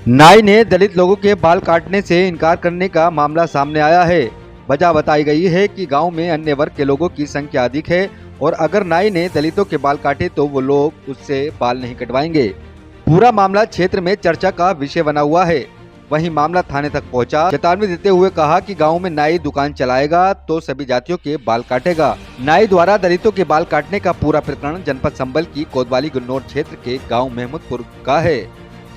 नाई ने दलित लोगों के बाल काटने से इनकार करने का मामला सामने आया है। वजह बताई गई है कि गांव में अन्य वर्ग के लोगों की संख्या अधिक है और अगर नाई ने दलितों के बाल काटे तो वो लोग उससे बाल नहीं कटवाएंगे। पूरा मामला क्षेत्र में चर्चा का विषय बना हुआ है। वहीं मामला थाने तक पहुंचा। चेतावनी देते हुए कहा कि गांव में नाई दुकान चलाएगा तो सभी जातियों के बाल काटेगा। नाई द्वारा दलितों के बाल काटने का पूरा प्रकरण जनपद संबल की कोतवाली गुन्नौर क्षेत्र के गांव महमूदपुर का है,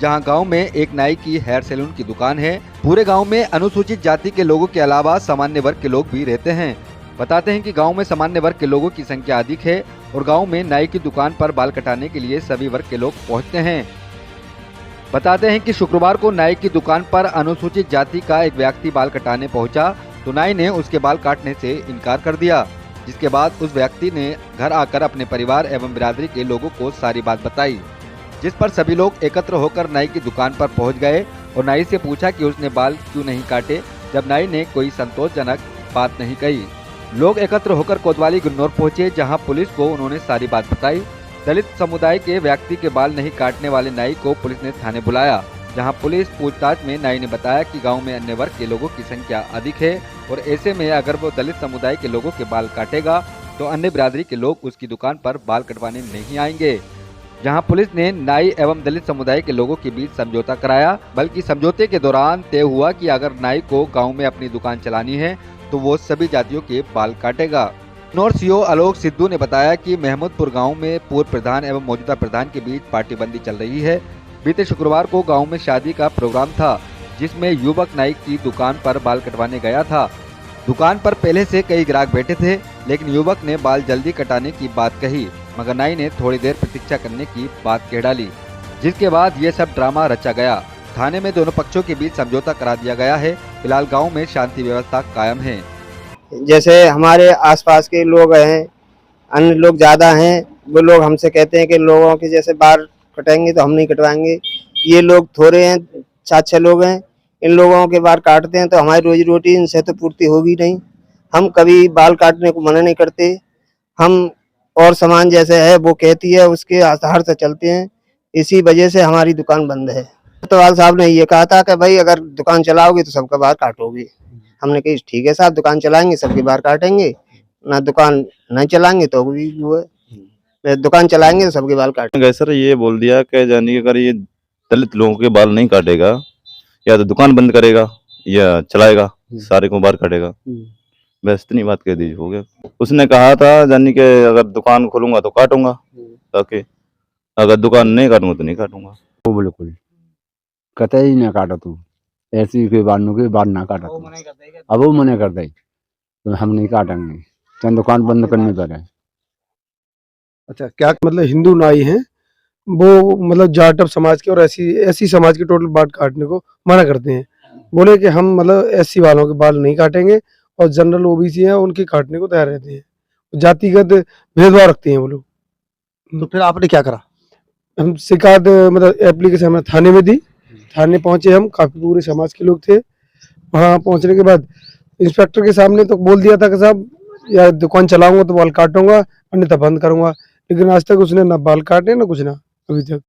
जहां गांव में एक नाई की हेयर सैलून की दुकान है। पूरे गांव में अनुसूचित जाति के लोगों के अलावा सामान्य वर्ग के लोग भी रहते हैं। बताते हैं कि गांव में सामान्य वर्ग के लोगों की संख्या अधिक है और गांव में नाई की दुकान पर बाल कटाने के लिए सभी वर्ग के लोग पहुंचते हैं। बताते हैं कि शुक्रवार को नाई की दुकान पर अनुसूचित जाति का एक व्यक्ति बाल कटाने पहुंचा तो नाई ने उसके बाल काटने से इनकार कर दिया, जिसके बाद उस व्यक्ति ने घर आकर अपने परिवार एवं बिरादरी के लोगों को सारी बात बताई, जिस पर सभी लोग एकत्र होकर नाई की दुकान पर पहुंच गए और नाई से पूछा कि उसने बाल क्यों नहीं काटे, जब नाई ने कोई संतोषजनक बात नहीं कही। लोग एकत्र होकर कोतवाली गुन्नौर पहुंचे, जहां पुलिस को उन्होंने सारी बात बताई। दलित समुदाय के व्यक्ति के बाल नहीं काटने वाले नाई को पुलिस ने थाने बुलाया, जहां पुलिस पूछताछ में नाई ने बताया कि गांव में अन्य वर्ग के लोगों की संख्या अधिक है और ऐसे में अगर वो दलित समुदाय के लोगों के बाल काटेगा तो अन्य बिरादरी के लोग उसकी दुकान पर बाल कटवाने नहीं आएंगे। जहां पुलिस ने नाई एवं दलित समुदाय के लोगों के बीच समझौता कराया, बल्कि समझौते के दौरान तय हुआ कि अगर नाई को गांव में अपनी दुकान चलानी है तो वो सभी जातियों के बाल काटेगा। नॉर्थ सीओ आलोक सिद्धू ने बताया कि महमूदपुर गांव में पूर्व प्रधान एवं मौजूदा प्रधान के बीच पार्टीबंदी चल रही है। बीते शुक्रवार को गांव में शादी का प्रोग्राम था, जिसमें युवक नाई की दुकान पर बाल कटवाने गया था। दुकान पर पहले से कई ग्राहक बैठे थे, लेकिन युवक ने बाल जल्दी कटाने की बात कही, मगर नाई ने थोड़ी देर प्रतीक्षा करने की बात कह डाली, जिसके बाद ये सब ड्रामा रचा गया। थाने में दोनों पक्षों के बीच समझौता करा दिया गया है। फिलहाल गांव में शांति व्यवस्था कायम है। जैसे हमारे आसपास के लोग हैं, अन्य लोग ज़्यादा हैं, वो लोग हमसे कहते हैं कि लोगों के जैसे बाल कटेंगे तो हम नहीं कटवाएंगे। ये लोग थोड़े हैं, 4-6 लोग हैं, इन लोगों के बाल काटते हैं तो हमारी रोजी रोटी इनसे तो पूर्ति होगी नहीं। हम कभी बाल काटने को मना नहीं करते। हम और सामान जैसे है वो कहती है उसके आधार से चलते हैं। इसी वजह से हमारी दुकान बंद है। कोतवाल साहब ने ये कहा था कि भाई अगर दुकान चलाओगे तो सबका बाल काटोगे। हमने कही ठीक है साहब, दुकान चलाएंगे सबके बाल काटेंगे, ना दुकान नहीं चलाएंगे तो भी वो है, दुकान चलाएंगे तो सबके बाल काटेंगे। सर ये बोल दिया कि जानी अगर ये दलित लोगों के बाल नहीं काटेगा या तो दुकान बंद करेगा या चलाएगा, सारे को बाल काटेगा। बस इतनी बात कह दीजिए, हो गया। उसने कहा था जानी कि अगर दुकान खोलूंगा तो काटूंगा, ताकि अगर दुकान नहीं काटूंगा तो नहीं काटूंगा। वो बिल्कुल कतई ना काटा तू, ऐसी के बाल ना काटा तू। अब वो मना कर दे तो हम नहीं काटेंगे, चंद दुकान बंद करने पर है। अच्छा, क्या मतलब हिंदू नाई हैं वो मतलब जाटव समाज के और ऐसी समाज के टोटल बाल काटने को मना करते हैं। बोले कि हम मतलब एससी वालों के बाल नहीं काटेंगे और जनरल ओबीसी हैं उनके काटने को तैयार रहते हैं। जातिगत भेदभाव रखते हैं वो लोग। तो फिर आपने क्या करा? हम शिकायत मतलब एप्लीकेशन हमने थाने में दी। थाने पहुंचे हम, काफी पूरे समाज के लोग थे। वहाँ पहुंचने के बाद इंस्पेक्टर के सामने तो बोल दिया था कि साहब या दुकान चलाऊंगा तो बाल काटूंगा, अन्यथा बंद करूंगा। लेकिन आज तक उसने ना बाल काटे ना कुछ ना अभी तक।